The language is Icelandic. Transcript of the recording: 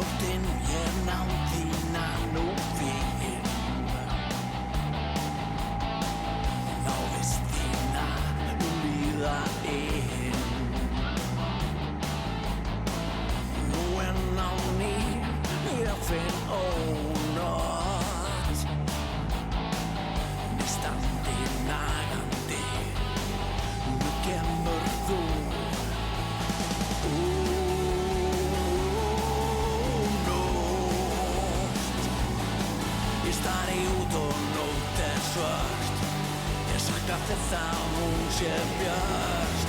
Nóttin ég ná þína nú fín Návist þína nú líða inn Nú á ný ég finn ónot Nístandi nagandi Nú kemur þú Ég stari út og nótt svört Ég sakna þess að hún sé björt